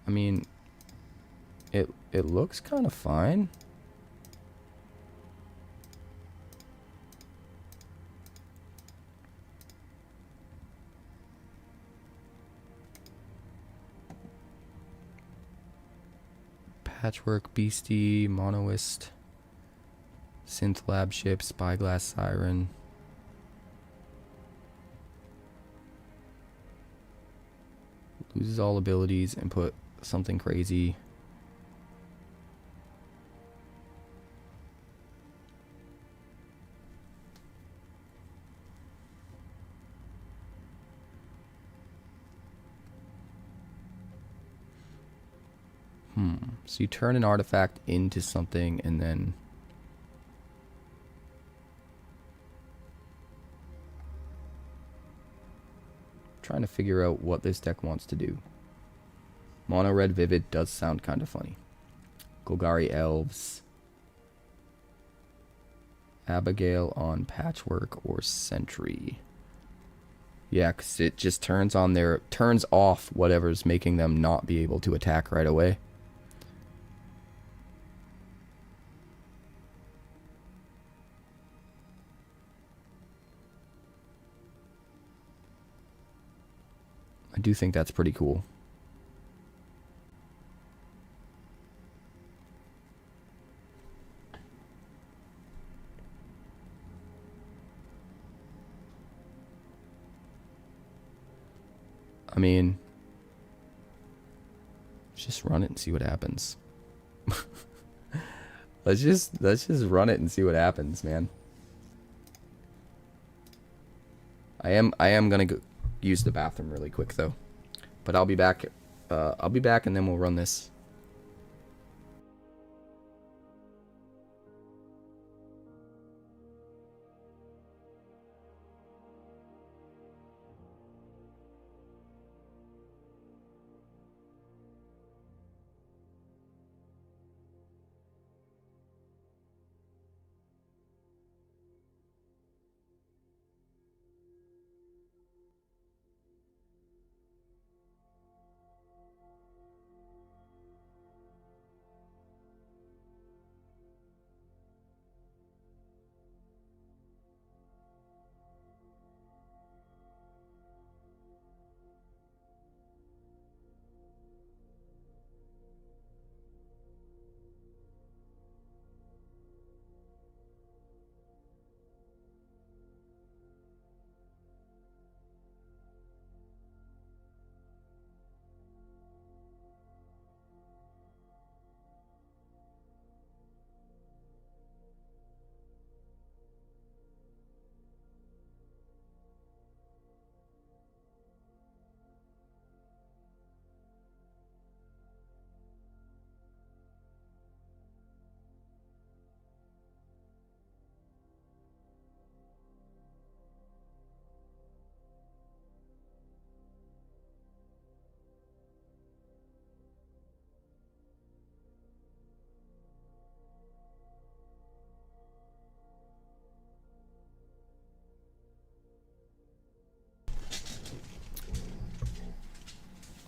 I mean, it looks kind of fine. Patchwork Beastie, Monoist, Synth Lab Ship, Spyglass Siren. Loses all abilities and put something crazy. So you turn an artifact into something and then... trying to figure out what this deck wants to do. Mono red Vivid does sound kind of funny. Golgari Elves. Abigail on Patchwork or Sentry. Yeah, because it just turns off whatever's making them not be able to attack right away. I do think that's pretty cool. I mean, let's just run it and see what happens. let's just run it and see what happens, man. I am gonna go use the bathroom really quick though, but I'll be back. I'll be back and then we'll run this.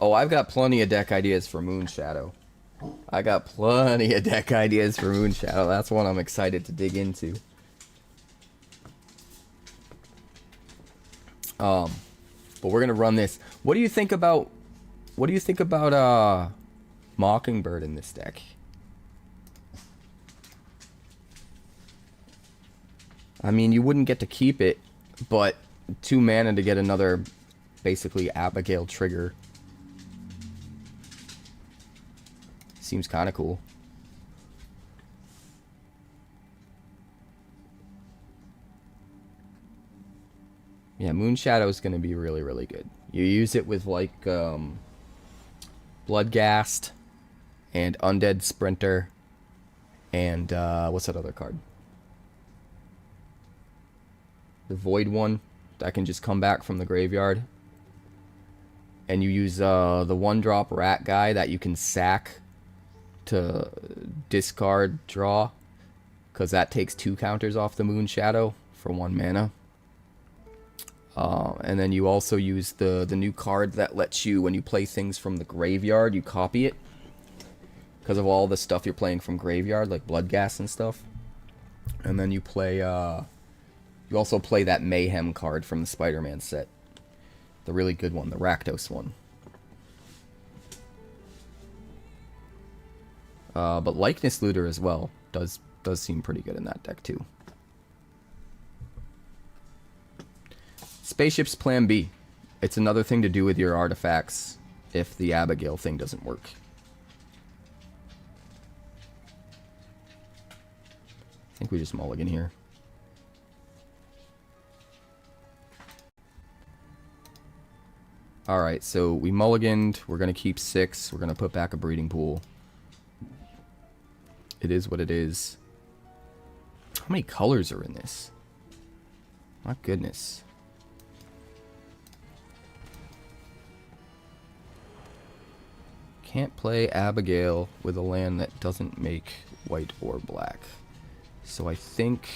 Oh, I've got plenty of deck ideas for Moonshadow. I got plenty of deck ideas for Moonshadow. That's one I'm excited to dig into. But we're gonna run this. What do you think about Mockingbird in this deck? I mean, you wouldn't get to keep it, but 2 mana to get another basically Abigail trigger. Seems kind of cool. Yeah, Moonshadow is going to be really, really good. You use it with like Bloodghast and Undead Sprinter and what's that other card? The Void one that can just come back from the graveyard. And you use the 1-drop rat guy that you can sack to discard draw, because that takes 2 counters off the Moonshadow for 1 mana. And then you also use the new card that lets you, when you play things from the graveyard, you copy it because of all the stuff you're playing from graveyard, like Bloodghast and stuff. And then you play you also play that Mayhem card from the Spider-Man set, the really good one, the Rakdos one. But Likeness Looter as well does seem pretty good in that deck too. Spaceship's Plan B. It's another thing to do with your artifacts if the Abigail thing doesn't work. I think we just mulligan here. Alright, so we mulliganed. We're going to keep 6. We're going to put back a Breeding Pool. it is what it is. How many colors are in this? My goodness. Can't play Abigail with a land that doesn't make white or black. So I think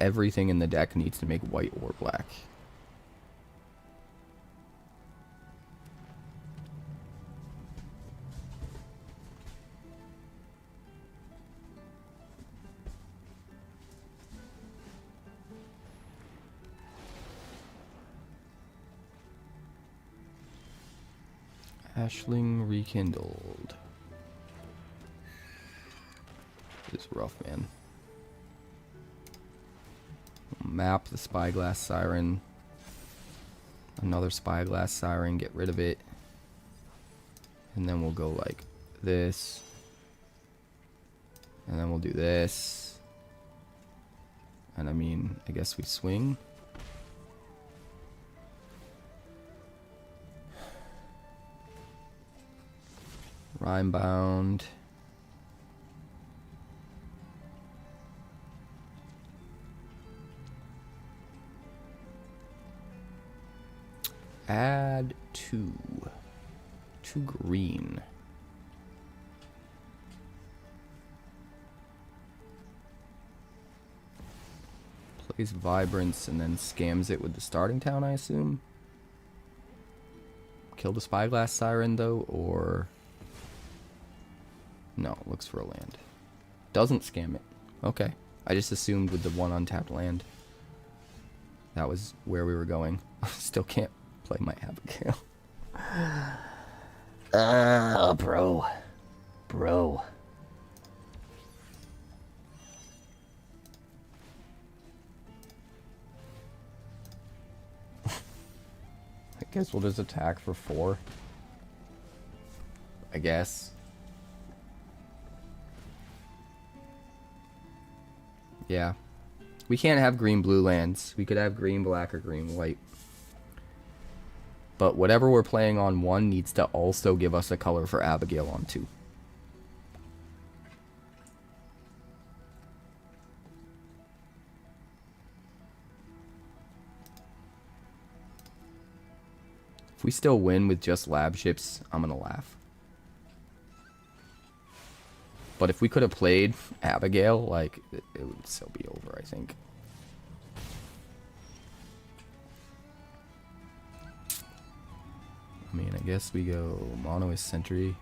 everything in the deck needs to make white or black. Ashling rekindled. It's rough, man. Map the Spyglass Siren. Another Spyglass Siren, get rid of it. And then we'll go like this. And then we'll do this. And I mean, I guess we swing. Rhymebound. Add two green. Plays Vibrance and then scams it with the starting town, I assume. Kill the Spyglass Siren though, or no, looks for a land. Doesn't scam it. Okay. I just assumed with the one untapped land that was where we were going. Still can't play my Abigail. Bro. I guess we'll just attack for 4. I guess. Yeah. We can't have green-blue lands. We could have green-black or green-white. But whatever we're playing on 1 needs to also give us a color for Abigail on 2. If we still win with just lab ships, I'm gonna laugh. But if we could have played Abigail, like, it would still be over, I think. I mean, I guess we go Monoist Sentry.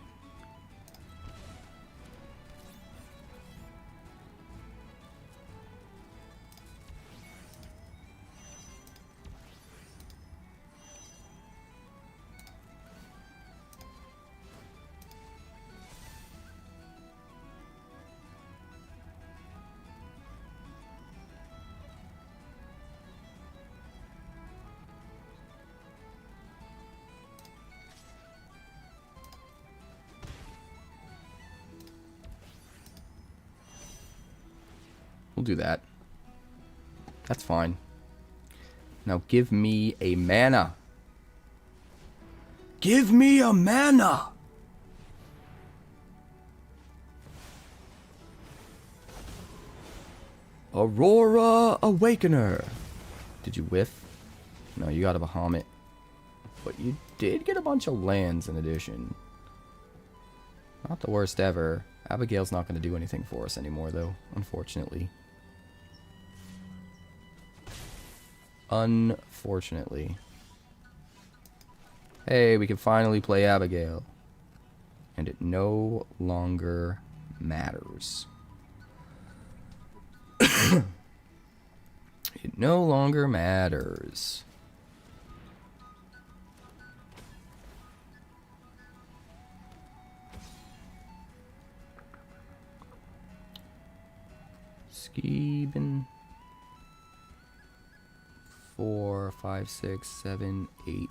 We'll do that. That's fine. Now give me a mana. Give me a mana! Aurora Awakener. Did you whiff? No, you got a Bahamut. But you did get a bunch of lands in addition. Not the worst ever. Abigail's not going to do anything for us anymore, though, unfortunately. Unfortunately. Hey, we can finally play Abigail. And it no longer matters. It no longer matters. Skeeben. 4, 5, 6, 7, 8.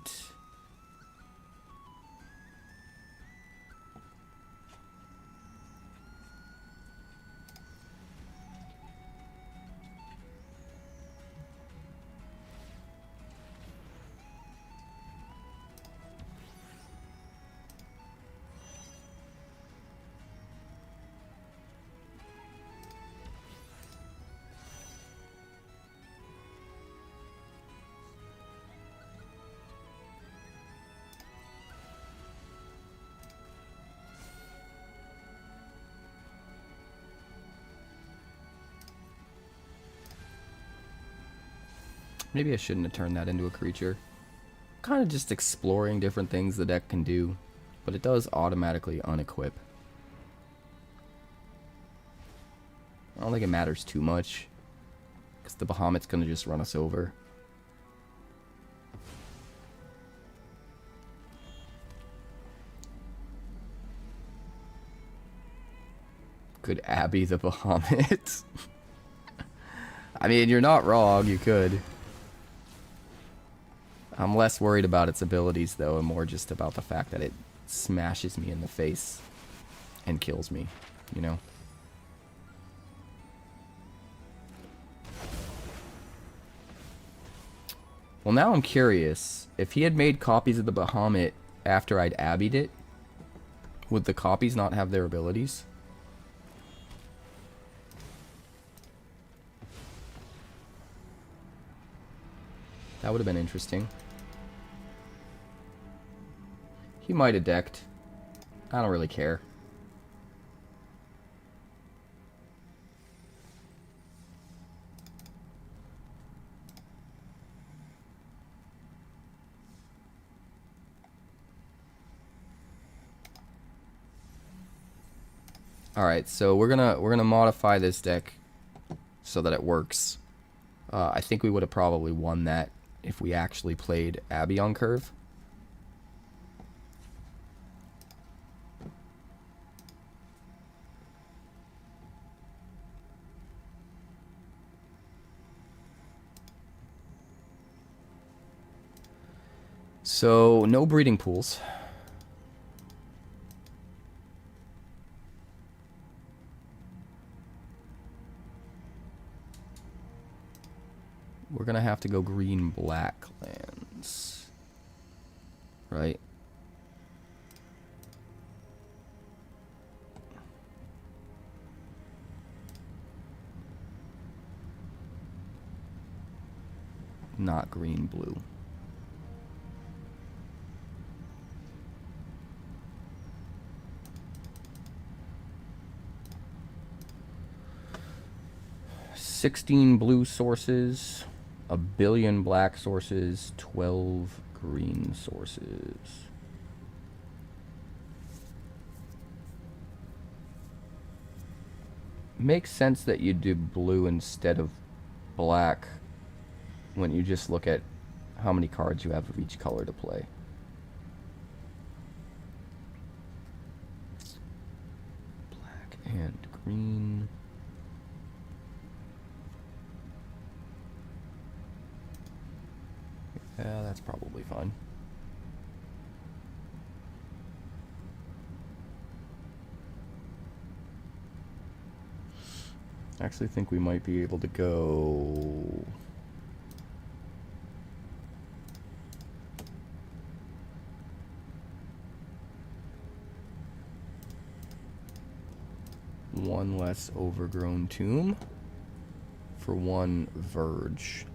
Maybe I shouldn't have turned that into a creature. Kind of just exploring different things the deck can do, but it does automatically unequip. I don't think it matters too much, because the Bahamut's going to just run us over. Could Abby the Bahamut? I mean, you're not wrong, you could. I'm less worried about its abilities, though, and more just about the fact that it smashes me in the face and kills me, you know? Well, now I'm curious. If he had made copies of the Bahamut after I'd Abby'd it, would the copies not have their abilities? That would have been interesting. He might have decked. I don't really care. Alright, so we're gonna modify this deck so that it works. I think we would have probably won that if we actually played Abby on curve. So, no breeding pools. We're gonna have to go green-black lands. Right? Not green-blue. $16 blue sources, a billion black sources, 12 green sources. Makes sense that you do blue instead of black when you just look at how many cards you have of each color to play. Black and green. Yeah, that's probably fine. I actually think we might be able to go... one less overgrown tomb for one verge.